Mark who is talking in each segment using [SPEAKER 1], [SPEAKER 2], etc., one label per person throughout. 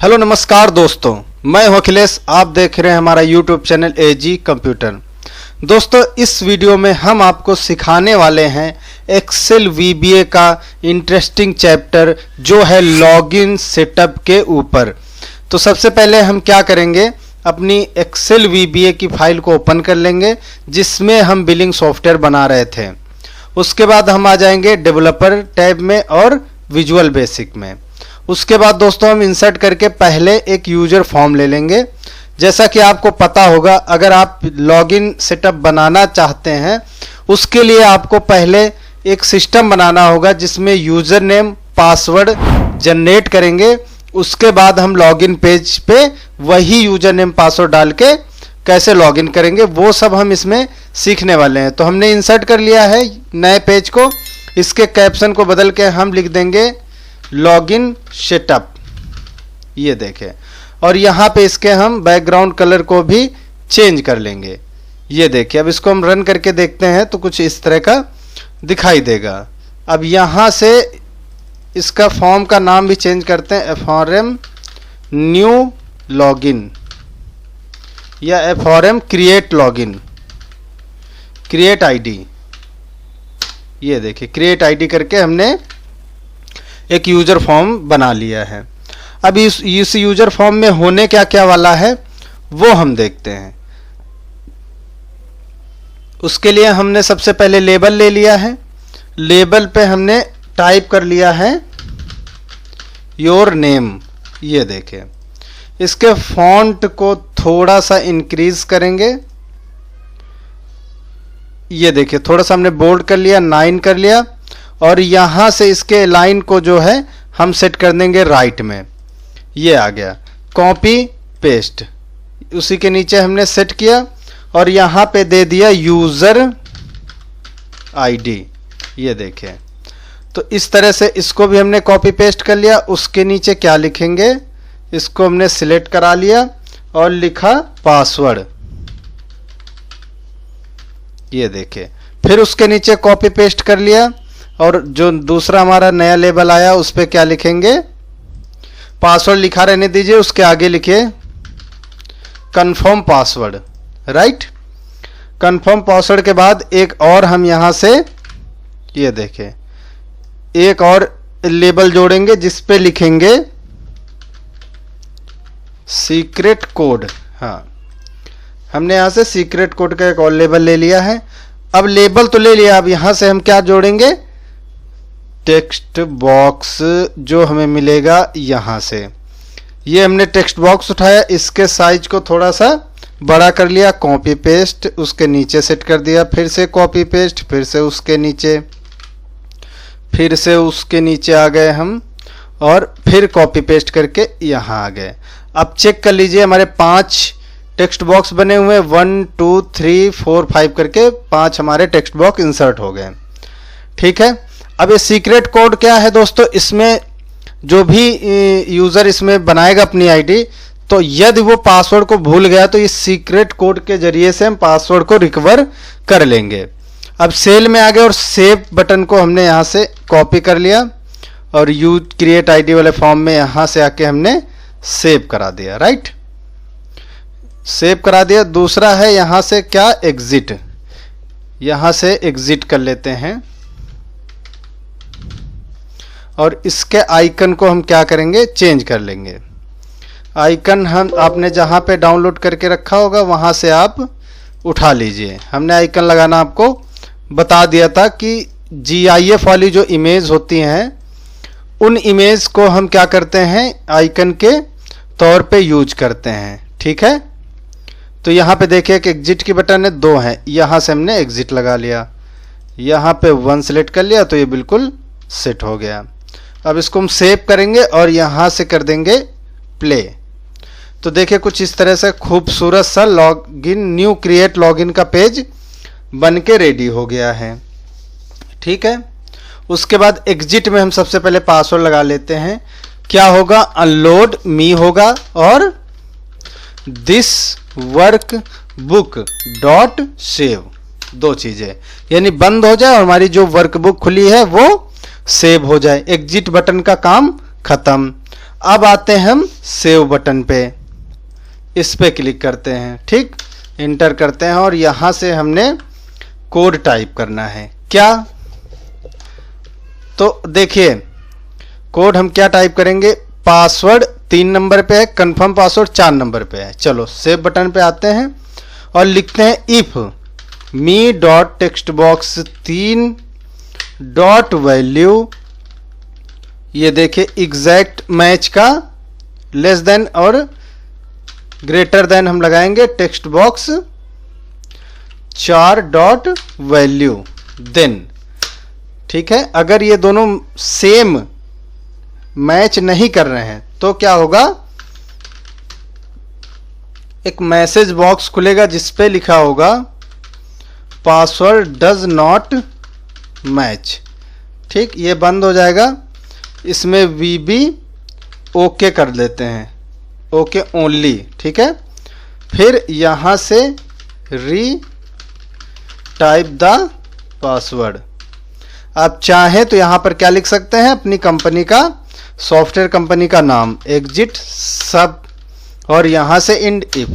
[SPEAKER 1] Hello नमस्कार दोस्तों, मैं हूं अखिलेश। आप देख रहे हैं हमारा यूट्यूब चैनल एजी कंप्यूटर। दोस्तों, इस वीडियो में हम आपको सिखाने वाले हैं एक्सेल वीबीए का इंटरेस्टिंग चैप्टर जो है लॉगिन सेटअप के ऊपर। तो सबसे पहले हम क्या करेंगे, अपनी एक्सेल वीबीए की फाइल को ओपन कर लेंगे जिसमें हम बिलिंग सॉफ्टवेयर बना रहे थे। उसके बाद हम आ जाएंगे डेवलपर टैब में और विजुअल बेसिक में। उसके बाद दोस्तों हम इंसर्ट करके पहले एक यूजर फॉर्म ले लेंगे। जैसा कि आपको पता होगा, अगर आप लॉगिन सेटअप बनाना चाहते हैं उसके लिए आपको पहले एक सिस्टम बनाना होगा जिसमें यूजर नेम पासवर्ड जनरेट करेंगे। उसके बाद हम लॉगिन पेज पे वही यूजर नेम पासवर्ड डाल के कैसे लॉगिन करेंगे वो सब हम इसमें सीखने वाले हैं। तो हमने इंसर्ट कर लिया है नए पेज को। इसके कैप्शन को बदल के हम लिख देंगे लॉगिन सेटअप, ये देखें। और यहाँ पे इसके हम बैकग्राउंड कलर को भी चेंज कर लेंगे, ये देखिए। अब इसको हम रन करके देखते हैं तो कुछ इस तरह का दिखाई देगा। अब यहाँ से इसका फॉर्म का नाम भी चेंज करते हैं, FRM न्यू लॉगिन या FRM create login, create ID. ये देखिए, क्रिएट आईडी करके हमने एक यूजर फॉर्म बना लिया है। अब इस यूजर फॉर्म में होने क्या क्या वाला है वो हम देखते हैं। उसके लिए हमने सबसे पहले लेबल ले लिया है। लेबल पे हमने टाइप कर लिया है योर नेम, ये देखें। इसके फॉन्ट को थोड़ा सा इंक्रीज करेंगे, ये देखिए। थोड़ा सा हमने बोल्ड कर लिया, 9 कर लिया। और यहाँ से इसके लाइन को जो है हम सेट कर देंगे राइट में, ये आ गया। कॉपी पेस्ट उसी के नीचे हमने सेट किया और यहाँ पे दे दिया यूज़र आईडी, ये देखें। तो इस तरह से इसको भी हमने कॉपी पेस्ट कर लिया। उसके नीचे क्या लिखेंगे, इसको हमने सिलेक्ट करा लिया और लिखा पासवर्ड, ये देखें। फिर उसके नीचे कॉपी पेस्ट कर लिया और जो दूसरा हमारा नया लेबल आया उस पर क्या लिखेंगे, पासवर्ड लिखा रहने दीजिए। उसके आगे लिखिए confirm password, right. Confirm password के बाद एक और हम यहां से, ये देखें, एक और लेबल जोड़ेंगे जिस पे लिखेंगे सीक्रेट कोड। हाँ, हमने यहां से सीक्रेट कोड का एक और लेबल ले लिया है। अब लेबल तो ले लिया, अब यहां से हम क्या जोड़ेंगे, टेक्स्ट बॉक्स जो हमें मिलेगा यहाँ से। ये हमने टेक्स्ट बॉक्स उठाया, इसके साइज को थोड़ा सा बड़ा कर लिया, कॉपी पेस्ट उसके नीचे सेट कर दिया। फिर से कॉपी पेस्ट, फिर से उसके नीचे, फिर से उसके नीचे आ गए हम और फिर कॉपी पेस्ट करके यहाँ आ गए। अब चेक कर लीजिए, हमारे 5 टेक्स्ट बॉक्स बने हुए, 1 2 3 4 5 करके 5 हमारे टेक्स्ट बॉक्स इंसर्ट हो गए। ठीक है। अब ये सीक्रेट कोड क्या है दोस्तों, इसमें जो भी यूज़र इसमें बनाएगा अपनी आईडी, तो यदि वो पासवर्ड को भूल गया तो इस सीक्रेट कोड के जरिए से हम पासवर्ड को रिकवर कर लेंगे। अब सेल में आ गए और सेव बटन को हमने यहाँ से कॉपी कर लिया और यूज क्रिएट आईडी वाले फॉर्म में यहाँ से आके हमने सेव करा दिया, राइट। सेव करा दिया। दूसरा है यहाँ से क्या, एग्जिट। यहाँ से एग्जिट कर लेते हैं और इसके आइकन को हम क्या करेंगे, चेंज कर लेंगे। आइकन हम आपने जहाँ पे डाउनलोड करके रखा होगा वहाँ से आप उठा लीजिए। हमने आइकन लगाना आपको बता दिया था कि GIF वाली जो इमेज होती हैं उन इमेज को हम क्या करते हैं, आइकन के तौर पे यूज करते हैं। ठीक है। तो यहाँ पे देखिए कि एग्जिट की बटन है, 2 हैं, यहाँ से हमने एग्जिट लगा लिया। यहाँ पे 1 सेलेक्ट कर लिया तो ये बिल्कुल सेट हो गया। अब इसको हम सेव करेंगे और यहाँ से कर देंगे प्ले। तो देखिए कुछ इस तरह से खूबसूरत सा लॉगिन न्यू क्रिएट लॉगिन का पेज बन के रेडी हो गया है। ठीक है। उसके बाद एग्जिट में हम सबसे पहले पासवर्ड लगा लेते हैं। क्या होगा, अनलोड मी होगा और this work book dot save, 2 चीज़ें, यानी बंद हो जाए और हमारी जो वर्कबुक खुली है वो सेव हो जाए। एग्जिट बटन का काम खत्म। अब आते हैं हम सेव बटन पे, इस पे क्लिक करते हैं, ठीक, इंटर करते हैं और यहां से हमने कोड टाइप करना है। क्या, तो देखिए कोड हम क्या टाइप करेंगे, पासवर्ड 3 नंबर पे है, कंफर्म पासवर्ड 4 नंबर पे है। चलो सेव बटन पे आते हैं और लिखते हैं if me dot text box 3 dot value, ये देखिए एग्जैक्ट मैच का लेस देन और ग्रेटर देन हम लगाएंगे text box 4 dot value then, ठीक है। अगर ये दोनों सेम मैच नहीं कर रहे हैं तो क्या होगा, एक मैसेज बॉक्स खुलेगा जिस पे लिखा होगा पासवर्ड डज नॉट मैच, ठीक, ये बंद हो जाएगा। इसमें वीबी ओके कर देते हैं, ओके ओनली, ठीक है। फिर यहां से री टाइप द पासवर्ड, आप चाहें तो यहां पर क्या लिख सकते हैं, अपनी कंपनी का, सॉफ्टवेयर कंपनी का नाम, एग्जिट सब, और यहां से इंड इफ।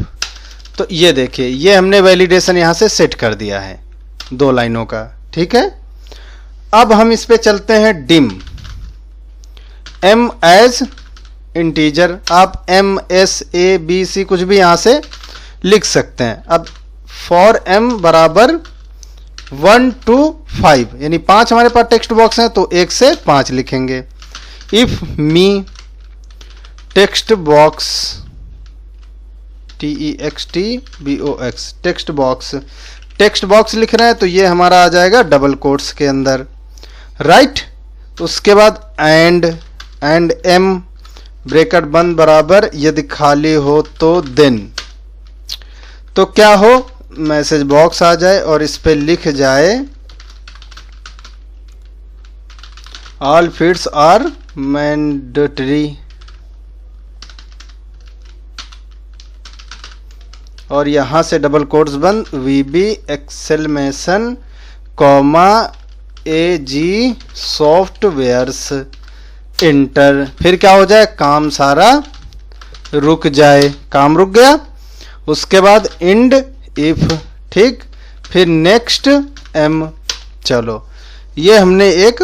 [SPEAKER 1] तो ये देखिए ये हमने वैलिडेशन यहां से सेट कर दिया है 2 लाइनों का, ठीक है। अब हम इस पे चलते हैं डिम, एम एज इंटीजर, आप M S A B C कुछ भी यहां से लिख सकते हैं। अब फॉर एम बराबर 1 to 5, यानी 5 हमारे पास टेक्स्ट बॉक्स हैं तो 1 से 5 लिखेंगे। If me text box TEXTBOX text box, text box लिख रहे हैं तो ये हमारा आ जाएगा डबल कोट्स के अंदर, राइट। उसके बाद एंड एम ब्रैकेट बंद बराबर यदि खाली हो तो देन, तो क्या हो, मैसेज बॉक्स आ जाए और इस पे लिख जाए ऑल फील्ड्स आर मैंडेटरी, और यहां से डबल कोट्स बंद वीबी एक्सेलमेशन कॉमा AG सॉफ्टवेयर्स इंटर, फिर क्या हो जाए, काम सारा रुक जाए, काम रुक गया। उसके बाद इंड इफ, ठीक, फिर नेक्स्ट एम। चलो ये हमने एक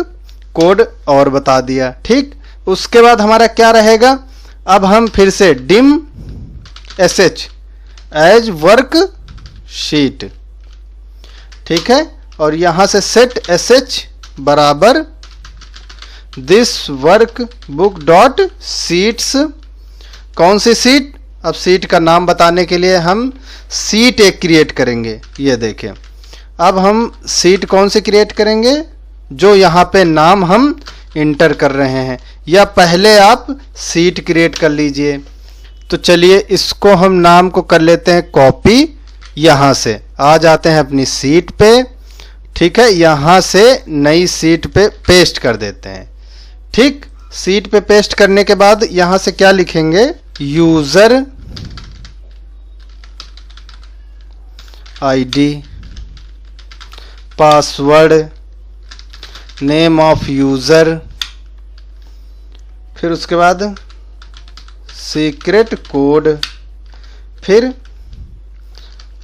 [SPEAKER 1] कोड और बता दिया, ठीक। उसके बाद हमारा क्या रहेगा, अब हम फिर से dim SH as work sheet, ठीक है, और यहां से सेट SH बराबर this work book dot sheets, कौन सी सीट, अब सीट का नाम बताने के लिए हम सीट एक क्रिएट करेंगे। ये देखें अब हम सीट कौन सी क्रिएट करेंगे, जो यहाँ पे नाम हम इंटर कर रहे हैं, या पहले आप सीट क्रिएट कर लीजिए। तो चलिए इसको हम नाम को कर लेते हैं कॉपी, यहाँ से आ जाते हैं अपनी सीट पे, ठीक है, यहाँ से नई सीट पे पेस्ट कर देते हैं, ठीक। सीट पे पेस्ट करने के बाद यहाँ से क्या लिखेंगे, user ID, password, name of user, फिर उसके बाद सीक्रेट कोड, फिर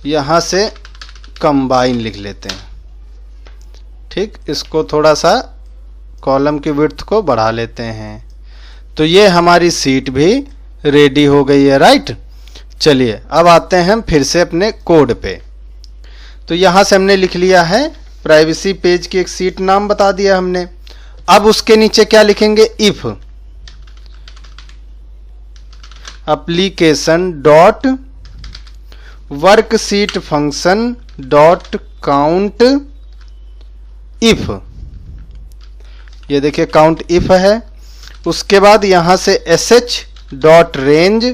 [SPEAKER 1] यहाँ से कंबाइन लिख लेते हैं, ठीक। इसको थोड़ा सा कॉलम की विड्थ को बढ़ा लेते हैं। तो ये हमारी सीट भी रेडी हो गई है, राइट। चलिए अब आते हैं हम फिर से अपने कोड पे। तो यहाँ से हमने लिख लिया है प्राइवेसी पेज की एक सीट, नाम बता दिया हमने। अब उसके नीचे क्या लिखेंगे, if application dot worksheet function dot count if, ये देखिए काउंट इफ है। उसके बाद यहां से sh डॉट रेंज,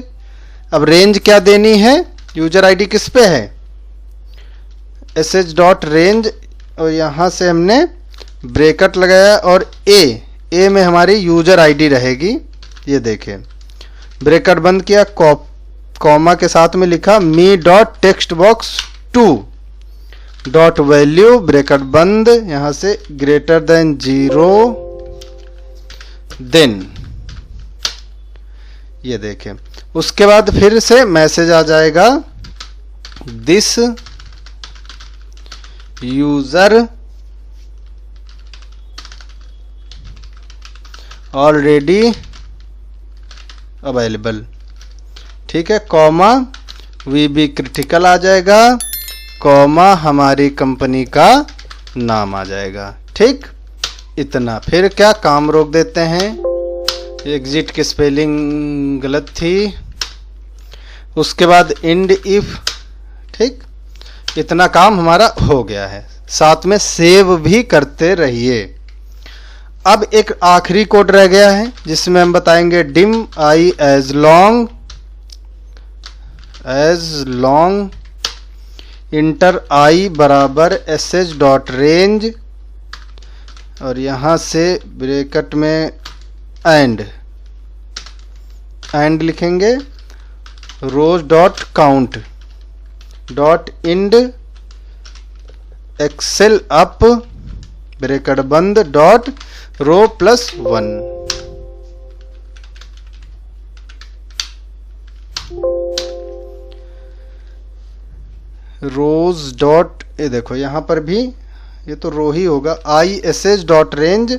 [SPEAKER 1] अब रेंज क्या देनी है, यूजर आईडी किस पे है, sh डॉट रेंज, और यहां से हमने ब्रैकेट लगाया और ए में हमारी यूजर आईडी रहेगी। ये देखिए ब्रैकेट बंद किया, कॉमा के साथ में लिखा me dot text box 2 dot value, bracket बंद, यहां से ग्रेटर देन 0 देन ये देखें। उसके बाद फिर से मैसेज आ जाएगा, दिस यूजर ऑलरेडी अवेलेबल, ठीक है, कॉमा वीबी क्रिटिकल आ जाएगा, कॉमा हमारी कंपनी का नाम आ जाएगा। ठीक, इतना। फिर क्या, काम रोक देते हैं, एग्जिट की स्पेलिंग गलत थी। उसके बाद इंड इफ, ठीक, इतना काम हमारा हो गया है। साथ में सेव भी करते रहिए। अब एक आखिरी कोड रह गया है जिसमें हम बताएंगे dim i as long inter आई बराबर एस एच डॉट रेंज, और यहाँ से ब्रैकेट में एंड लिखेंगे, rows dot count dot end excel up bracket बंद डॉट रो +1। रोज डॉट, ये देखो यहाँ पर भी ये तो रो ही होगा, I S H dot range,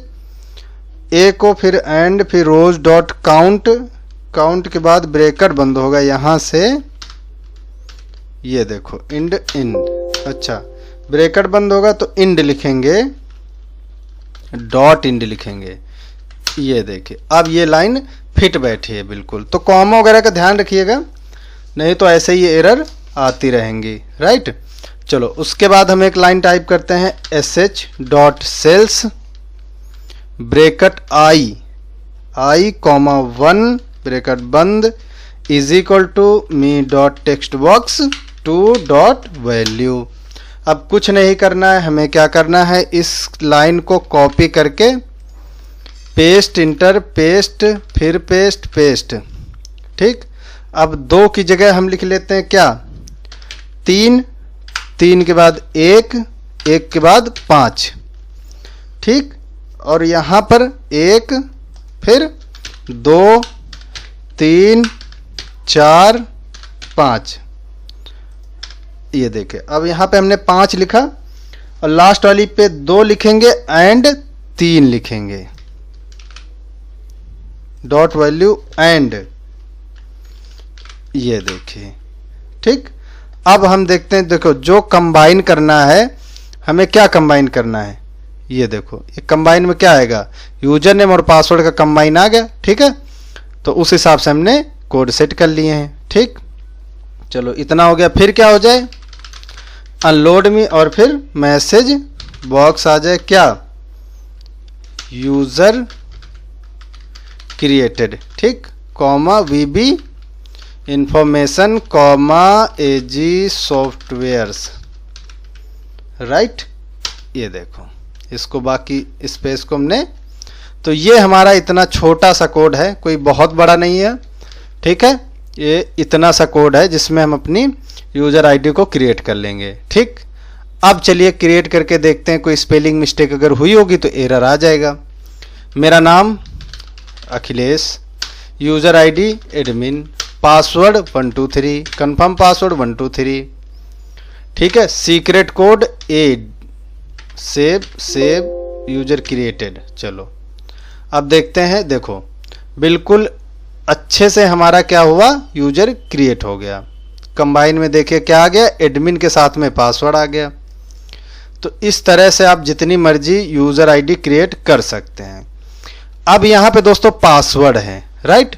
[SPEAKER 1] A को फिर एंड, फिर रोज डॉट काउंट, काउंट के बाद ब्रैकेट बंद होगा यहाँ से, ये देखो इंड इन, अच्छा ब्रैकेट बंद होगा तो इंड लिखेंगे, डॉट इंड लिखेंगे। ये देखिए अब ये लाइन फिट बैठी है बिल्कुल। तो कॉमा वगैरह का ध्यान रखिएगा, नहीं तो ऐसे ही एरर आती रहेंगी, राइट। चलो उसके बाद हम एक लाइन टाइप करते हैं, S H dot cells bracket I comma 1 bracket बंद is equal to me dot text box 2 dot value. अब कुछ नहीं करना है, हमें क्या करना है, इस लाइन को कॉपी करके पेस्ट, इंटर, पेस्ट, फिर पेस्ट, पेस्ट। ठीक, अब 2 की जगह हम लिख लेते हैं क्या, 3, 3 के बाद 1, 1 के बाद 5। ठीक, और यहाँ पर 1, फिर 2, 3, 4, 5। ये देखें, अब यहाँ पे हमने 5 लिखा और लास्ट वाली पे 2 लिखेंगे एंड 3 लिखेंगे, डॉट वैल्यू एंड। ये देखिए, ठीक। अब हम देखते हैं, देखो जो कंबाइन करना है, हमें क्या कंबाइन करना है, ये देखो ये कंबाइन में क्या आएगा, यूजर नेम और पासवर्ड का कंबाइन आ गया। ठीक है, तो उस हिसाब से हमने कोड सेट कर लिए हैं। ठीक, चलो इतना हो गया। फिर क्या हो जाए, अनलोड मी और फिर मैसेज बॉक्स आ जाए, क्या, यूजर क्रिएटेड, ठीक, कॉमा वीबी information comma AG softwares, right. ये देखो, इसको बाकी स्पेस को हमने, तो ये हमारा इतना छोटा सा कोड है, कोई बहुत बड़ा नहीं है। ठीक है, ये इतना सा कोड है जिसमें हम अपनी यूजर आईडी को क्रिएट कर लेंगे। ठीक, अब चलिए क्रिएट करके देखते हैं, कोई स्पेलिंग मिस्टेक अगर हुई होगी तो एरर आ जाएगा। मेरा नाम Akhilesh, user ID admin, password 123, confirm password 123। ठीक है, सीक्रेट कोड ए, सेव यूजर क्रिएटेड। चलो अब देखते हैं, देखो बिल्कुल अच्छे से हमारा क्या हुआ, यूजर क्रिएट हो गया। कंबाइन में देखिए क्या आ गया, एडमिन के साथ में पासवर्ड आ गया। तो इस तरह से आप जितनी मर्जी यूजर आईडी क्रिएट कर सकते हैं। अब यहाँ पे दोस्तों पासवर्ड है, राइट।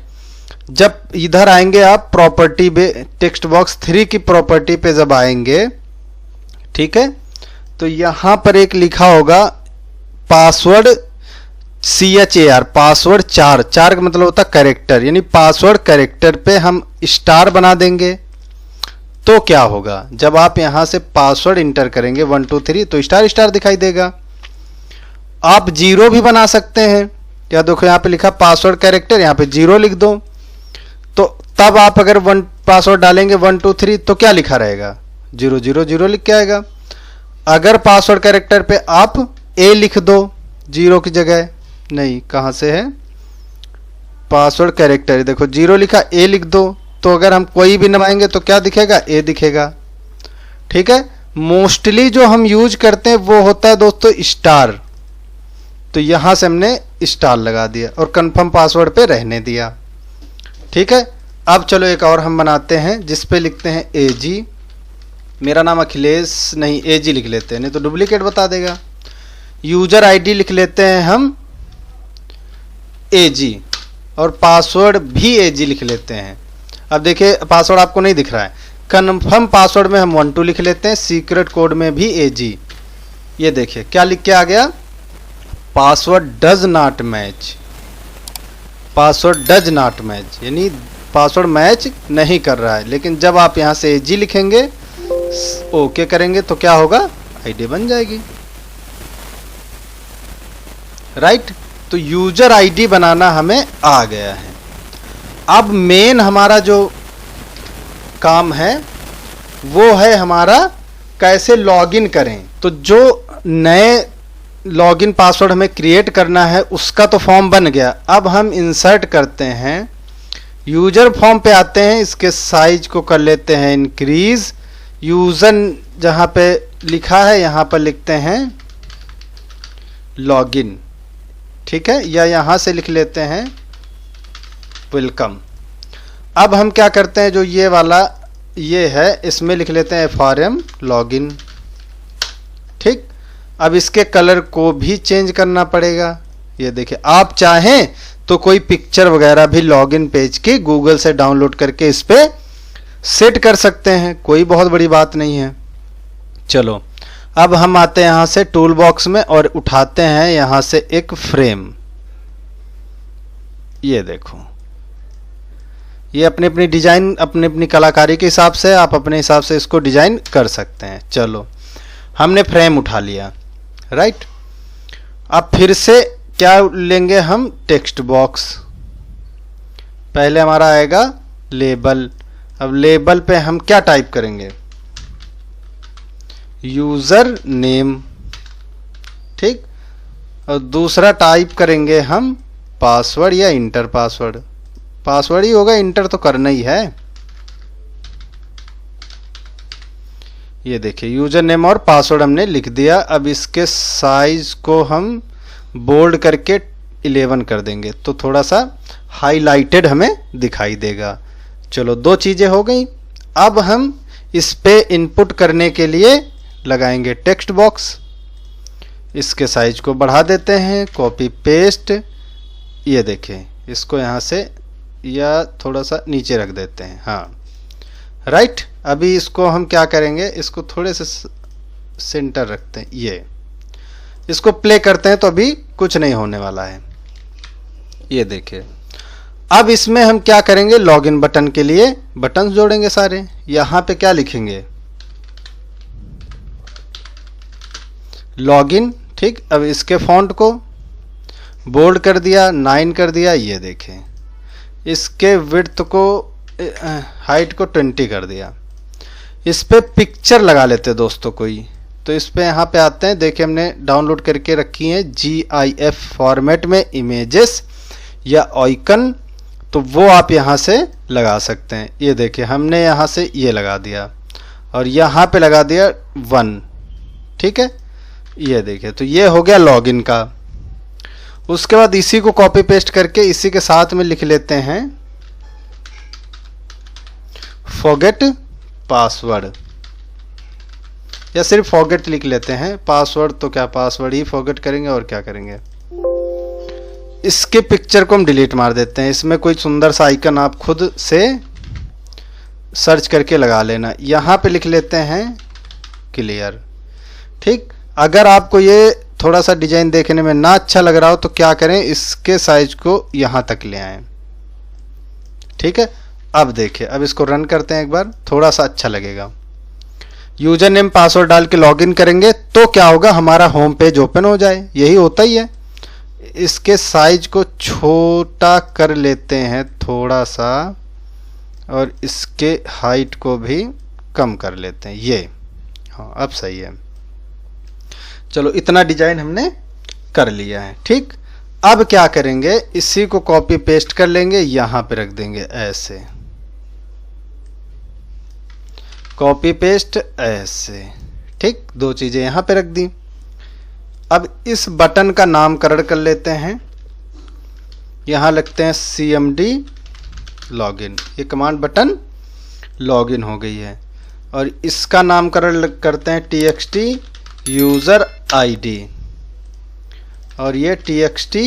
[SPEAKER 1] जब इधर आएंगे आप प्रॉपर्टी पे, टेक्स्ट बॉक्स 3 की प्रॉपर्टी पे जब आएंगे, ठीक है, तो यहाँ पर एक लिखा होगा पासवर्ड CHAR, पासवर्ड 4 का मतलब होता है कैरेक्टर, यानी पासवर्ड कैरेक्टर पे हम स्टार बना देंगे। तो क्या होगा, जब आप यहां से पासवर्ड इंटर करेंगे 1 2 3 तो स्टार स्टार दिखाई देगा। आप 0 भी बना सकते हैं, या देखो यहाँ पे लिखा पासवर्ड कैरेक्टर, यहाँ पे 0 लिख दो। तो तब आप अगर पासवर्ड डालेंगे 1 2 3 तो क्या लिखा रहेगा, 0 0 0 लिख के आएगा। अगर पासवर्ड कैरेक्टर पे आप A लिख दो 0 की जगह, नहीं कहाँ से है, पासवर्ड कैरेक्टर, देखो 0 लिखा, ए लिख दो, तो अगर हम कोई भी दबाएंगे तो क्या दिखेगा, ए दिखेगा। ठीक है, मोस्टली जो हम यूज करते हैं वो होता है दोस्तों स्टार, तो यहां से हमने स्टार लगा दिया और कंफर्म पासवर्ड पे रहने दिया। ठीक है, अब चलो एक और हम बनाते हैं जिस पे लिखते हैं एजी। मेरा नाम अखिलेश नहीं, एजी लिख लेते हैं, नहीं तो डुप्लीकेट बता देगा। यूजर आईडी लिख लेते हैं हम एजी और पासवर्ड भी एजी लिख लेते हैं। अब देखिए पासवर्ड आपको नहीं दिख रहा है, कन्फर्म पासवर्ड में हम 12 लिख लेते हैं, सीक्रेट कोड में भी एजी। ये देखिए क्या लिख के आ गया, password does not match, password does not match, यानी पासवर्ड मैच नहीं कर रहा है। लेकिन जब आप यहां से एजी लिखेंगे, ओके करेंगे, तो क्या होगा, आईडी बन जाएगी। राइट, तो यूजर आईडी बनाना हमें आ गया है। अब मेन हमारा जो काम है वो है हमारा कैसे लॉगिन करें। तो जो नए लॉगिन पासवर्ड हमें क्रिएट करना है उसका तो फॉर्म बन गया। अब हम इंसर्ट करते हैं, यूजर फॉर्म पे आते हैं, इसके साइज को कर लेते हैं इंक्रीज। यूजर जहां पे लिखा है यहां पर लिखते हैं लॉगिन, ठीक है, या यहां से लिख लेते हैं वेलकम। अब हम क्या करते हैं, जो ये वाला ये है इसमें लिख लेते हैं FRM लॉगिन। ठीक, अब इसके कलर को भी चेंज करना पड़ेगा। ये देखिए, आप चाहें तो कोई पिक्चर वगैरह भी लॉगिन पेज की गूगल से डाउनलोड करके इस पे सेट कर सकते हैं, कोई बहुत बड़ी बात नहीं है। चलो अब हम आते हैं यहां से टूल बॉक्स में और उठाते हैं यहां से एक फ्रेम। ये देखो, ये अपनी अपनी डिजाइन, अपनी अपनी कलाकारी के हिसाब से आप अपने हिसाब से इसको डिजाइन कर सकते हैं। चलो हमने फ्रेम उठा लिया, राइट। अब फिर से क्या लेंगे हम, टेक्स्ट बॉक्स। पहले हमारा आएगा लेबल। अब लेबल पे हम क्या टाइप करेंगे, यूजर नेम, ठीक। और दूसरा टाइप करेंगे हम पासवर्ड या इंटर पासवर्ड। पासवर्ड ही होगा, इंटर तो करना ही है। ये देखिए यूजर नेम और पासवर्ड हमने लिख दिया। अब इसके साइज को हम बोल्ड करके 11 कर देंगे तो थोड़ा सा हाईलाइटेड हमें दिखाई देगा। चलो दो चीजें हो गई। अब हम इस पे इनपुट करने के लिए लगाएंगे टेक्स्ट बॉक्स। इसके साइज को बढ़ा देते हैं, कॉपी पेस्ट। ये देखें, इसको यहाँ से या थोड़ा सा नीचे रख देते हैं, हाँ राइट। अभी इसको हम क्या करेंगे, इसको थोड़े से सेंटर रखते हैं, ये इसको प्ले करते हैं तो अभी कुछ नहीं होने वाला है। ये देखिए, अब इसमें हम क्या करेंगे, लॉगिन बटन के लिए बटन जोड़ेंगे सारे। यहां पे क्या लिखेंगे, लॉगिन, ठीक। अब इसके फॉन्ट को बोल्ड कर दिया, 9 कर दिया। ये देखें, इसके विड्थ को, हाइट को 20 कर दिया। इस पे पिक्चर लगा लेते हैं दोस्तों कोई, तो इस पे यहाँ पे आते हैं। देखिए हमने डाउनलोड करके रखी है GIF फॉर्मेट में इमेजेस या आइकन, तो वो आप यहाँ से लगा सकते हैं। ये देखिए हमने यहाँ से ये लगा दिया और यहाँ पे लगा दिया 1, ठीक है। ये देखिए, तो ये हो गया लॉगिन का। उसके बाद इसी को कॉपी पेस्ट करके इसी के साथ में लिख लेते हैं फॉरगेट पासवर्ड, या सिर्फ फॉरगेट लिख लेते हैं। पासवर्ड तो क्या, पासवर्ड ही फॉरगेट करेंगे और क्या करेंगे। इसके पिक्चर को हम डिलीट मार देते हैं। इसमें कोई सुंदर सा आइकन आप खुद से सर्च करके लगा लेना। यहाँ पे लिख लेते हैं क्लियर, ठीक। अगर आपको ये थोड़ा सा डिजाइन देखने में ना अच्छा लग रहा हो तो क्या करें, इसके साइज को यहाँ तक ले आएं, ठीक है। अब देखिए, अब इसको रन करते हैं एक बार, थोड़ा सा अच्छा लगेगा। यूजर नेम पासवर्ड डाल के लॉगिन करेंगे तो क्या होगा, हमारा होम पेज ओपन हो जाए। यही होता ही है। इसके साइज को छोटा कर लेते हैं थोड़ा सा और इसके हाइट को भी कम कर लेते हैं। ये हाँ, अब सही है। चलो इतना डिजाइन हमने कर लिया है, ठीक। अब क्या करेंगे, इसी को कॉपी पेस्ट कर लेंगे, यहां पे रख देंगे ऐसे, कॉपी पेस्ट ऐसे, ठीक। दो चीजें यहां पे रख दी। अब इस बटन का नामकरण कर लेते हैं, यहां लिखते हैं cmd लॉगिन। ये कमांड बटन लॉगिन हो गई है। और इसका नामकरण करते हैं txt यूजर id, और ये txt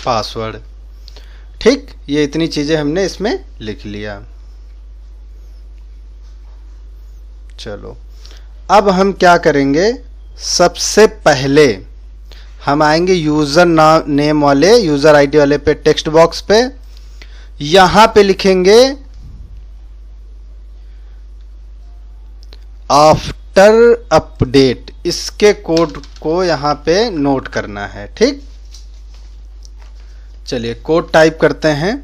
[SPEAKER 1] पासवर्ड, ठीक। ये इतनी चीजें हमने इसमें लिख लिया। चलो अब हम क्या करेंगे, सबसे पहले हम आएंगे यूजर नेम वाले, यूजर आईडी वाले पे, टेक्स्ट बॉक्स पे, यहां पे लिखेंगे आफ्टर अपडेट। इसके कोड को यहां पे नोट करना है, ठीक। चलिए कोड टाइप करते हैं।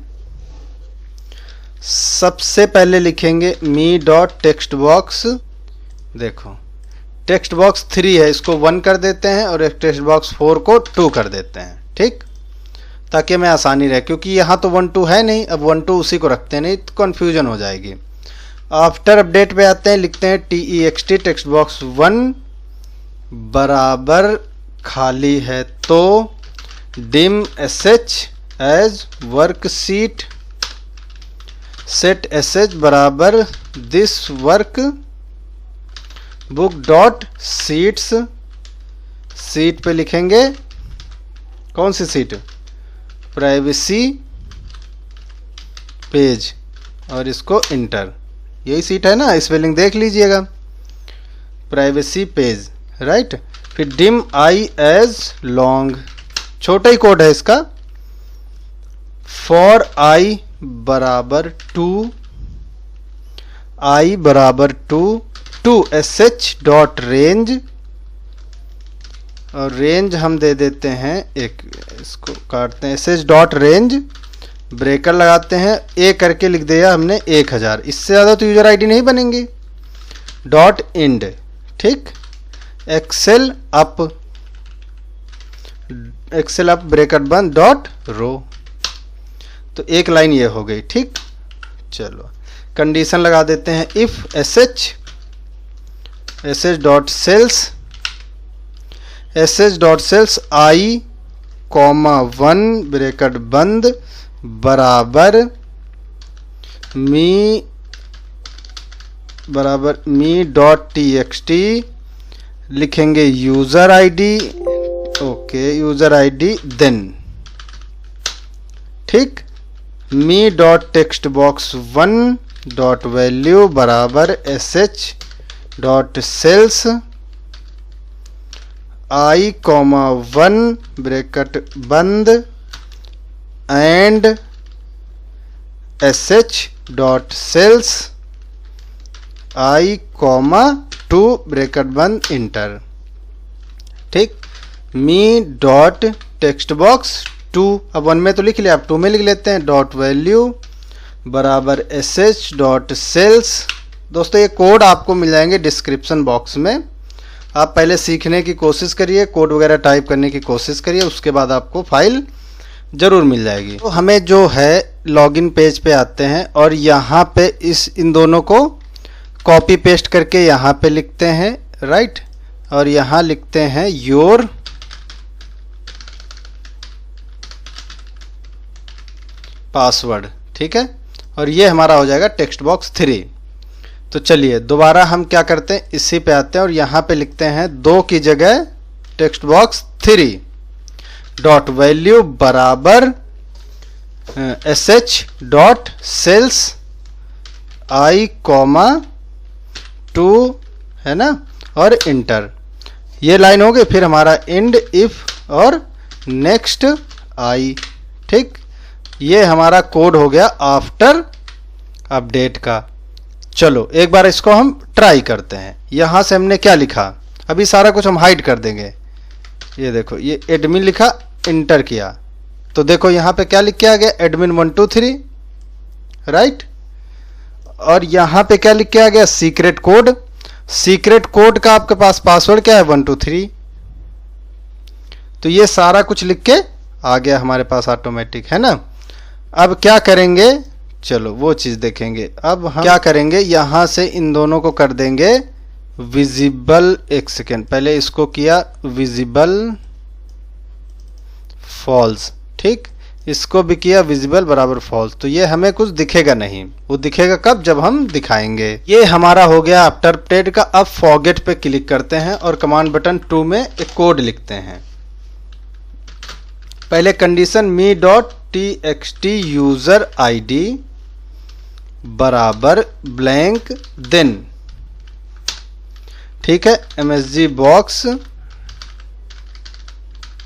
[SPEAKER 1] सबसे पहले लिखेंगे मी डॉट टेक्स्ट बॉक्स, देखो टेक्स्ट बॉक्स 3 है, इसको 1 कर देते हैं, और एक टेक्स्ट बॉक्स 4 को 2 कर देते हैं, ठीक, ताकि हमें आसानी रहे, क्योंकि यहाँ तो 1 2 है नहीं, अब 1 2 उसी को रखते हैं, नहीं तो कन्फ्यूजन हो जाएगी। आफ्टर अपडेट पे आते हैं, लिखते हैं text टेक्स्ट बॉक्स 1 बराबर खाली है तो dim sh as worksheet, set sh बराबर this work book dot sheets, sheet पे लिखेंगे कौन सी सीट, प्राइवेसी पेज, और इसको इंटर। यही सीट है ना, स्पेलिंग देख लीजिएगा, प्राइवेसी पेज, राइट। फिर डिम आई एज लॉन्ग, छोटा ही कोड है इसका, फॉर आई बराबर 2, आई बराबर 2 टू sh डॉट रेंज, और रेंज हम दे देते हैं एक, इसको काटते हैं, sh डॉट रेंज, ब्रेकर लगाते हैं, ए करके लिख दिया हमने 1000, इससे ज़्यादा तो यूजर आईडी नहीं बनेंगे, डॉट इंड, ठीक। एक्सेल अप ब्रेकर बंद डॉट रो, तो एक लाइन ये हो गई, ठीक। चलो कंडीशन लगा देते हैं, if sh dot cells i comma 1 bracket बंद बराबर मी डॉट txt, लिखेंगे user ID, okay user ID, then ठीक, me dot text box 1 dot value बराबर sh dot cells i comma 1 bracket बंद and sh dot cells i comma 2 bracket बंद enter, ठीक। Me dot text box 2, अब 1 में तो लिख लिया, अब 2 में लिख लेते हैं, डॉट वैल्यू बराबर sh डॉट सेल्स। दोस्तों ये कोड आपको मिल जाएंगे डिस्क्रिप्शन बॉक्स में, आप पहले सीखने की कोशिश करिए, कोड वगैरह टाइप करने की कोशिश करिए, उसके बाद आपको फाइल ज़रूर मिल जाएगी। तो हमें जो है लॉगिन पेज पे आते हैं, और यहाँ पे इन दोनों को कॉपी पेस्ट करके यहाँ पे लिखते हैं, राइट, और यहाँ लिखते हैं योर पासवर्ड, ठीक है, और ये हमारा हो जाएगा टेक्स्ट बॉक्स 3। तो चलिए दोबारा हम क्या करते हैं, इसी पे आते हैं और यहाँ पे लिखते हैं 2 की जगह टेक्स्ट बॉक्स 3 डॉट वैल्यू बराबर sh dot cells i comma 2 है ना, और इंटर। ये लाइन हो गई। फिर हमारा इंड इफ और नेक्स्ट आई, ठीक। ये हमारा कोड हो गया आफ्टर अपडेट का। चलो एक बार इसको हम ट्राई करते हैं। यहां से हमने क्या लिखा, अभी सारा कुछ हम हाइड कर देंगे। ये देखो, ये एडमिन लिखा, इंटर किया तो देखो यहां पे क्या लिख के आ गया, एडमिन 1 2 3, राइट। और यहां पे क्या लिख के आ गया, सीक्रेट कोड। सीक्रेट कोड का आपके पास पासवर्ड क्या है, 1 2 3, तो ये सारा कुछ लिख के आ गया हमारे पास ऑटोमेटिक, है ना। अब क्या करेंगे, चलो वो चीज़ देखेंगे। अब हम क्या करेंगे, यहाँ से इन दोनों को कर देंगे विजिबल। एक सेकेंड, पहले इसको किया विजिबल फॉल्स, ठीक, इसको भी किया विजिबल बराबर फॉल्स। तो ये हमें कुछ दिखेगा नहीं, वो दिखेगा कब, जब हम दिखाएंगे। ये हमारा हो गया आफ्टर अपडेट का। अब फॉरगेट पे क्लिक करते हैं और कमांड बटन 2 में एक कोड लिखते हैं। पहले कंडीशन me.txt यूजर आईडी बराबर ब्लैंक, देन ठीक है msg box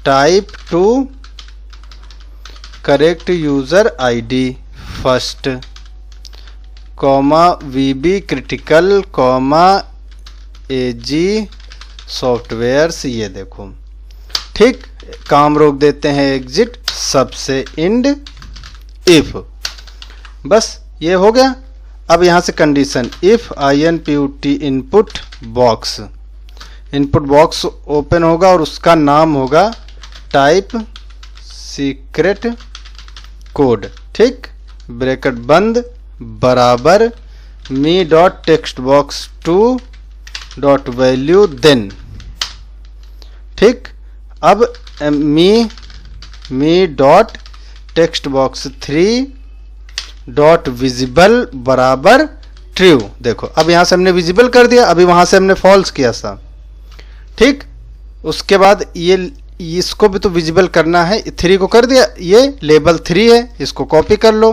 [SPEAKER 1] type to correct user ID first, comma VB critical, comma AG softwares. ये देखो, ठीक, काम रोक देते हैं, एग्जिट, सबसे इंड इफ, बस ये हो गया। अब यहाँ से condition if input input box, input box open होगा और उसका नाम होगा टाइप सीक्रेट कोड, ठीक, ब्रैकेट बंद बराबर me dot text box 2 dot value, then ठीक। अब me dot text box 3 dot visible बराबर ट्रू। देखो अब यहां से हमने विजिबल कर दिया, अभी वहां से हमने फॉल्स किया था, ठीक। उसके बाद ये इसको भी तो विजिबल करना है, 3 को कर दिया, ये लेबल 3 है, इसको कॉपी कर लो,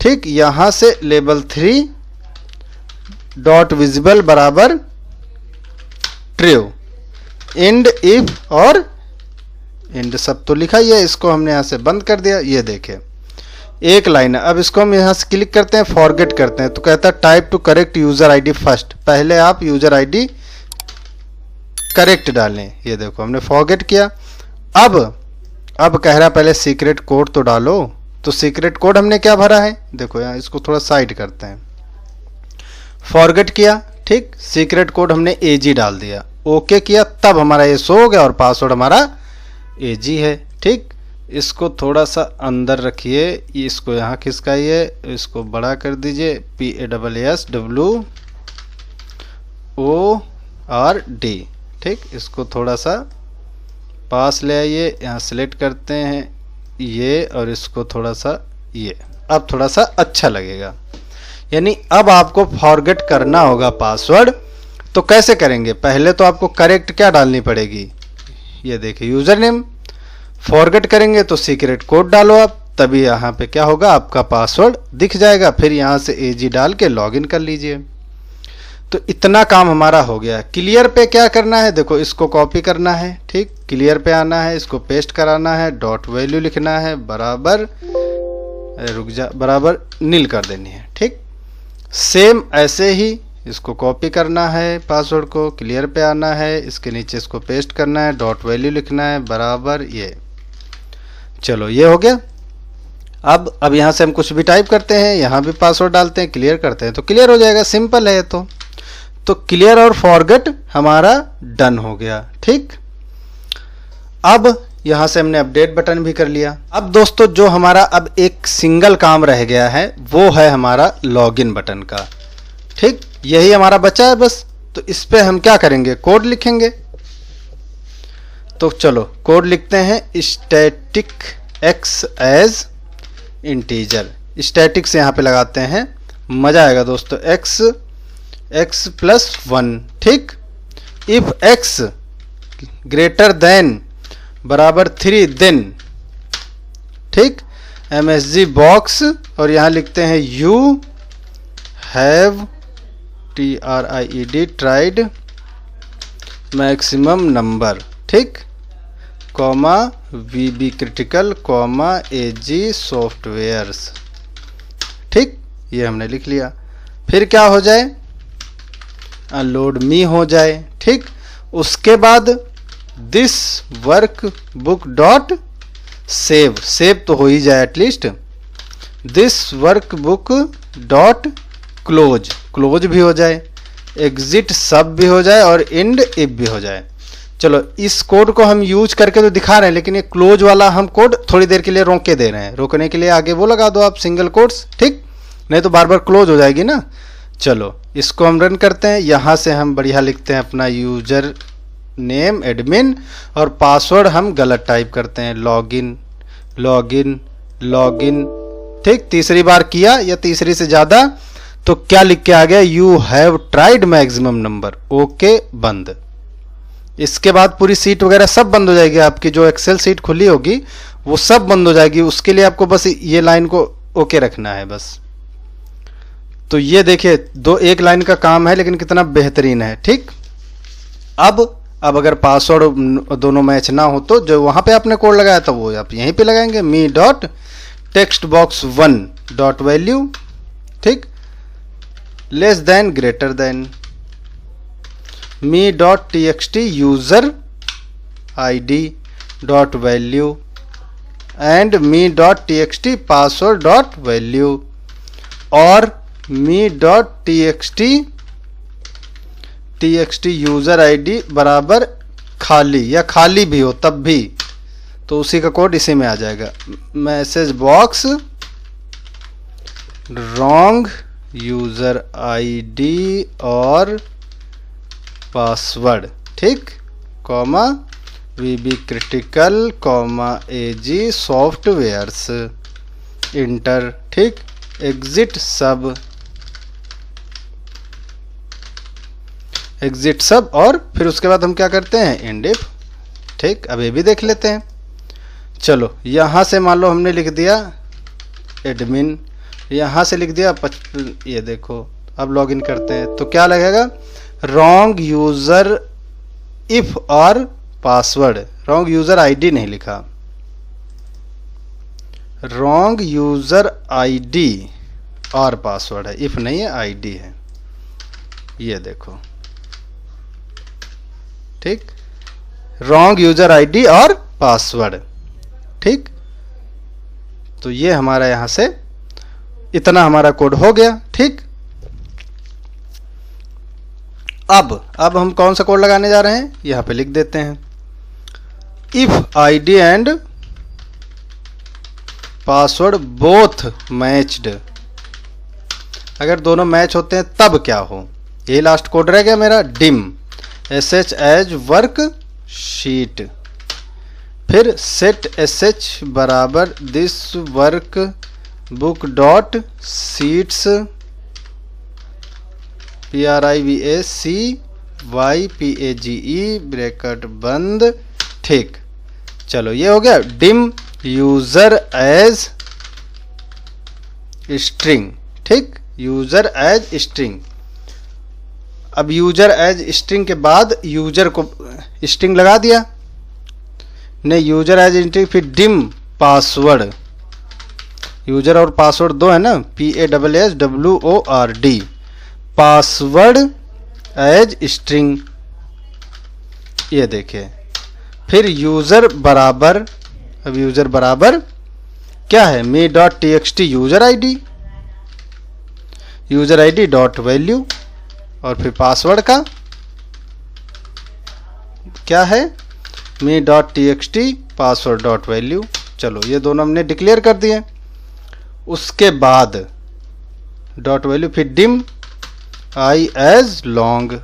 [SPEAKER 1] ठीक। यहां से लेबल 3 डॉट विजिबल बराबर ट्रू, इंड इफ और इंड सब तो लिखा ही है, इसको हमने यहां से बंद कर दिया। ये देखें एक लाइन है। अब इसको हम यहां से क्लिक करते हैं, फॉरगेट करते हैं, तो कहता है type to correct user ID first, पहले आप यूजर आईडी करेक्ट डालें। ये देखो हमने फॉरगेट किया। अब कह रहा पहले सीक्रेट कोड तो डालो, तो सीक्रेट कोड हमने क्या भरा है, देखो यहाँ इसको थोड़ा साइड करते हैं, फॉरगेट किया, ठीक, सीक्रेट कोड हमने एजी डाल दिया, ओके किया, तब हमारा ये शो हो गया और पासवर्ड हमारा एजी है, ठीक। इसको थोड़ा सा अंदर रखिए, इसको यहाँ खिसकाइए, इसको बड़ा कर दीजिए, PASSWORD, ठीक। इसको थोड़ा सा पास ले आइए, यहाँ सेलेक्ट करते हैं ये, और इसको थोड़ा सा ये, अब थोड़ा सा अच्छा लगेगा। यानी अब आपको फॉरगेट करना होगा पासवर्ड, तो कैसे करेंगे, पहले तो आपको करेक्ट क्या डालनी पड़ेगी, ये देखिए यूजर नेम, फॉरगेट करेंगे तो सीक्रेट कोड डालो आप, तभी यहाँ पे क्या होगा, आपका पासवर्ड दिख जाएगा, फिर यहाँ से एजी डाल के लॉगिन कर लीजिए। तो इतना काम हमारा हो गया। क्लियर पे क्या करना है, देखो इसको कॉपी करना है, ठीक, क्लियर पे आना है, इसको पेस्ट कराना है, डॉट वैल्यू लिखना है बराबर, रुक जा, बराबर नील कर देनी है, ठीक। सेम ऐसे ही इसको कॉपी करना है, पासवर्ड को क्लियर पे आना है, इसके नीचे इसको पेस्ट करना है, डॉट वैल्यू लिखना है बराबर ये, चलो ये हो गया। अब यहाँ से हम कुछ भी टाइप करते हैं, यहाँ भी पासवर्ड डालते हैं, क्लियर करते हैं, तो क्लियर हो जाएगा, सिंपल है। तो क्लियर और फॉरगेट हमारा डन हो गया, ठीक। अब यहाँ से हमने अपडेट बटन भी कर लिया। अब दोस्तों जो हमारा अब एक सिंगल काम रह गया है वो है हमारा लॉगिन बटन का, ठीक, यही हमारा बचा है बस। तो इस पे हम क्या करेंगे, कोड लिखेंगे। तो चलो कोड लिखते हैं, static x as integer, static से यहाँ पे लगाते हैं, मजा आएगा दोस्तों, x प्लस 1, ठीक। इफ x ग्रेटर देन बराबर 3 देन, ठीक, msg बॉक्स, और यहाँ लिखते हैं you have tried maximum number, ठीक, comma VB critical, comma AG softwares, ठीक, ये हमने लिख लिया। फिर क्या हो जाए, अनलोड मी हो जाए, ठीक। उसके बाद this work book dot save, save तो हो ही जाए at least, this work book dot close, close भी हो जाए, एग्जिट सब भी हो जाए और इंड इफ भी हो जाए। चलो इस कोड को हम यूज करके तो दिखा रहे हैं, लेकिन ये क्लोज वाला हम कोड थोड़ी देर के लिए रोक के दे रहे हैं। रोकने के लिए आगे वो लगा दो आप सिंगल कोट्स, ठीक, नहीं तो बार बार क्लोज हो जाएगी ना। चलो इसको हम रन करते हैं। यहाँ से हम बढ़िया लिखते हैं अपना यूजर नेम एडमिन और पासवर्ड हम गलत टाइप करते हैं, लॉगिन लॉगिन लॉगिन, ठीक। तीसरी बार किया या तीसरी से ज़्यादा तो क्या लिख के आ गया, you have tried maximum number, okay बंद। इसके बाद पूरी सीट वगैरह सब बंद हो जाएगी, आपकी जो एक्सेल सीट खुली होगी वो सब बंद हो जाएगी। उसके लिए आपको बस ये लाइन को ओके रखना है बस। तो ये देखिए एक लाइन का काम है लेकिन कितना बेहतरीन है, ठीक। अब अगर पासवर्ड दोनों मैच ना हो तो जो वहां पे आपने कोड लगाया था वो आप यहीं पे लगाएंगे, me dot text box 1 dot value, ठीक, less than greater than me dot txt user id dot value and me dot txt password dot value और me dot txt user id बराबर खाली या खाली भी हो तब भी तो उसी का कोड इसी में आ जाएगा। Message box wrong user ID और पासवर्ड, ठीक, comma VB critical comma AG softwares inter, ठीक, एग्जिट सब और फिर उसके बाद हम क्या करते हैं, एंड इफ, ठीक। अब ये भी देख लेते हैं। चलो यहाँ से मान लो हमने लिख दिया एडमिन, यहाँ से लिख दिया ये देखो। अब लॉगिन करते हैं तो क्या लगेगा, रॉन्ग यूजर इफ और पासवर्ड, रॉन्ग यूजर आईडी नहीं लिखा, रॉन्ग यूजर आईडी और पासवर्ड है, इफ नहीं है आईडी है, ये देखो, ठीक, रॉन्ग यूजर आईडी और पासवर्ड, ठीक। तो ये हमारा यहां से इतना हमारा कोड हो गया, ठीक। अब हम कौन सा कोड लगाने जा रहे हैं, यहां पे लिख देते हैं, if ID and password both matched, अगर दोनों मैच होते हैं तब क्या हो, यही लास्ट कोड रह गया मेरा, dim sh as work sheet, फिर सेट sh बराबर this work book dot sheets PRIVACYPAGE bracket बंद, ठीक। चलो ये हो गया, डिम यूजर एज स्ट्रिंग, ठीक, यूजर एज स्ट्रिंग। अब यूजर एज स्ट्रिंग के बाद यूजर को स्ट्रिंग लगा दिया, नहीं यूजर एज स्ट्रिंग, फिर डिम पासवर्ड, यूजर और पासवर्ड दो है ना, PASSWORD पासवर्ड एज स्ट्रिंग, ये देखिए। फिर यूजर बराबर, अब यूजर बराबर क्या है, me dot txt user ID dot value और फिर पासवर्ड का क्या है, me dot txt password dot value. चलो ये दोनों हमने डिक्लेयर कर दिए। उसके बाद डॉट वैल्यू, फिर डिम आई एज लॉन्ग,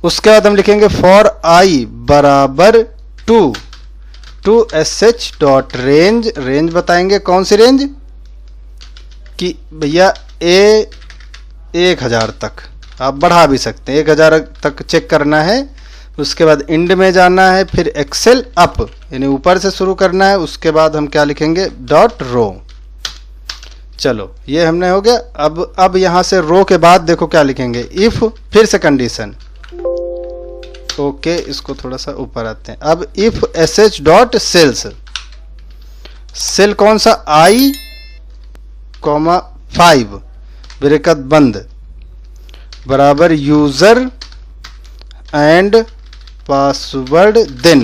[SPEAKER 1] उसके बाद हम लिखेंगे फॉर आई बराबर two sh dot range, range बताएंगे कौन सी रेंज, कि भैया 1000 तक, आप बढ़ा भी सकते हैं, 1000 तक चेक करना है। उसके बाद इंड में जाना है, फिर एक्सेल अप यानी ऊपर से शुरू करना है। उसके बाद हम क्या लिखेंगे, डॉट रो। चलो ये हमने हो गया। अब यहां से रो के बाद देखो क्या लिखेंगे, इफ, फिर से कंडीशन, ओके, इसको थोड़ा सा ऊपर आते हैं। अब if sh dot cells, cell कौन सा, I, 5 ब्रैकेट बंद बराबर यूजर एंड पासवर्ड देन,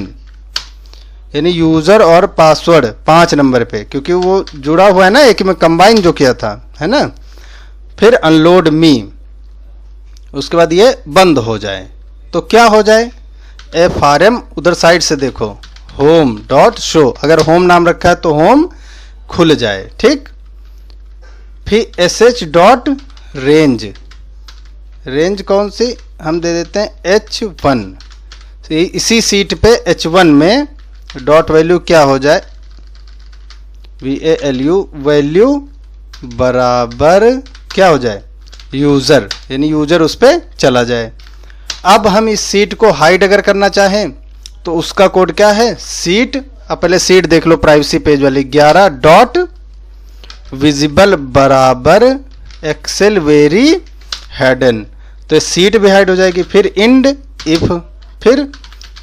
[SPEAKER 1] यानी यूजर और पासवर्ड 5 नंबर पे, क्योंकि वो जुड़ा हुआ है ना, एक में कंबाइन जो किया था, है ना। फिर अनलोड मी, उसके बाद ये बंद हो जाए तो क्या हो जाए, FRM उधर साइड से देखो होम डॉट शो, अगर होम नाम रखा है तो होम खुल जाए, ठीक। फिर sh डॉट रेंज, रेंज कौन सी हम दे देते हैं H1, इसी सीट पे H1 में डॉट वैल्यू क्या हो जाए VALU, वैल्यू बराबर क्या हो जाए यूज़र, यानी यूज़र उस पर चला जाए। अब हम इस सीट को हाइड अगर करना चाहें तो उसका कोड क्या है, सीट, अब पहले सीट देख लो प्राइवेसी पेज वाली, 11 डॉट विजिबल बराबर एक्सेल वेरी हेडन, तो सीट भी हाइड हो जाएगी। फिर इंड इफ, फिर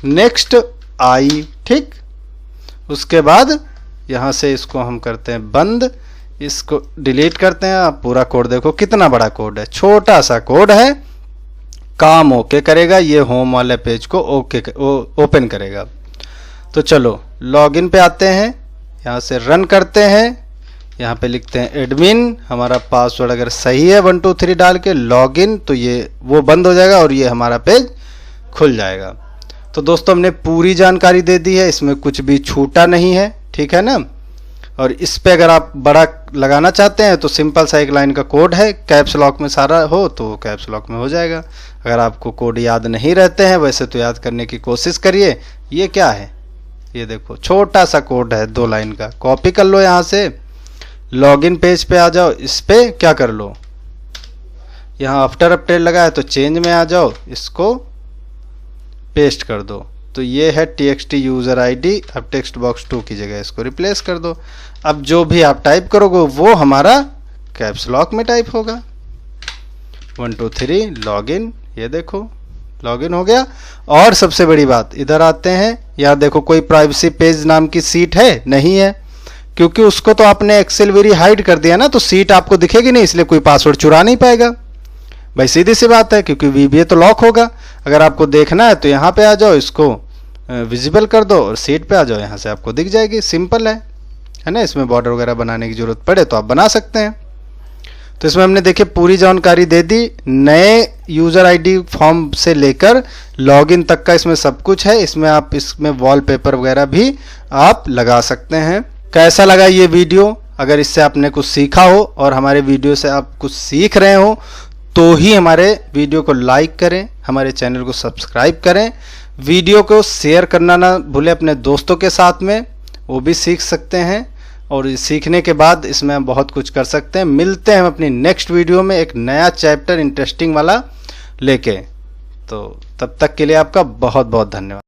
[SPEAKER 1] नेक्स्ट आई, ठीक। उसके बाद यहाँ से इसको हम करते हैं बंद, इसको डिलीट करते हैं। आप पूरा कोड देखो कितना बड़ा कोड है, छोटा सा कोड है, काम ओके करेगा, ये होम वाले पेज को ओपन करेगा। तो चलो लॉगिन पे आते हैं, यहाँ से रन करते हैं, यहाँ पे लिखते हैं एडमिन, हमारा पासवर्ड अगर सही है 1 2 3 डाल के लॉगिन, तो ये वो बंद हो जाएगा और ये हमारा पेज खुल जाएगा। तो दोस्तों हमने पूरी जानकारी दे दी है, इसमें कुछ भी छूटा नहीं है, ठीक है ना। और इस पे अगर आप बड़ा लगाना चाहते हैं तो सिंपल सा एक लाइन का कोड है, कैप्स लॉक में सारा हो तो कैप्स लॉक में हो जाएगा। अगर आपको कोड याद नहीं रहते हैं वैसे तो याद करने की कोशिश करिए। ये क्या है, ये देखो छोटा सा कोड है 2 लाइन का, कॉपी कर लो, यहाँ से लॉगिन पेज पे आ जाओ, इस पे क्या कर लो, यहाँ आफ्टर अपडेट लगा है तो चेंज में आ जाओ, इसको पेस्ट कर दो। तो ये है TXT यूज़र ID, अब टेक्स्ट बॉक्स 2 की जगह इसको रिप्लेस कर दो। अब जो भी आप टाइप करोगे वो हमारा कैप्स लॉक में टाइप होगा। 1 2 3 लॉगिन, ये देखो लॉगिन हो गया। और सबसे बड़ी बात, इधर आते हैं, यहाँ देखो कोई प्राइवेसी पेज नाम की सीट है नहीं है, क्योंकि उसको तो आपने एक्सेल वेरी हाइड कर दिया ना, तो सीट आपको दिखेगी नहीं, इसलिए कोई पासवर्ड चुरा नहीं पाएगा भाई, सीधी सी बात है, क्योंकि VBA तो लॉक होगा। अगर आपको देखना है तो यहाँ पे आ जाओ, इसको विजिबल कर दो और सीट पे आ जाओ, यहाँ से आपको दिख जाएगी, सिंपल है ना। इसमें बॉर्डर वगैरह बनाने की जरूरत पड़े तो आप बना सकते हैं। तो इसमें हमने देखिए पूरी जानकारी दे दी, नए यूज़र ID फॉर्म से लेकर लॉगिन तक का इसमें सब कुछ है। इसमें आप इसमें वॉलपेपर वगैरह भी आप लगा सकते हैं। कैसा लगा ये वीडियो, अगर इससे आपने कुछ सीखा हो और हमारे वीडियो से आप कुछ सीख रहे हो तो ही हमारे वीडियो को लाइक करें, हमारे चैनल को सब्सक्राइब करें, वीडियो को शेयर करना ना भूलें अपने दोस्तों के साथ में, वो भी सीख सकते हैं। और सीखने के बाद इसमें हम बहुत कुछ कर सकते हैं। मिलते हैं हम अपनी नेक्स्ट वीडियो में एक नया चैप्टर इंटरेस्टिंग वाला लेके। तो तब तक के लिए आपका बहुत बहुत धन्यवाद।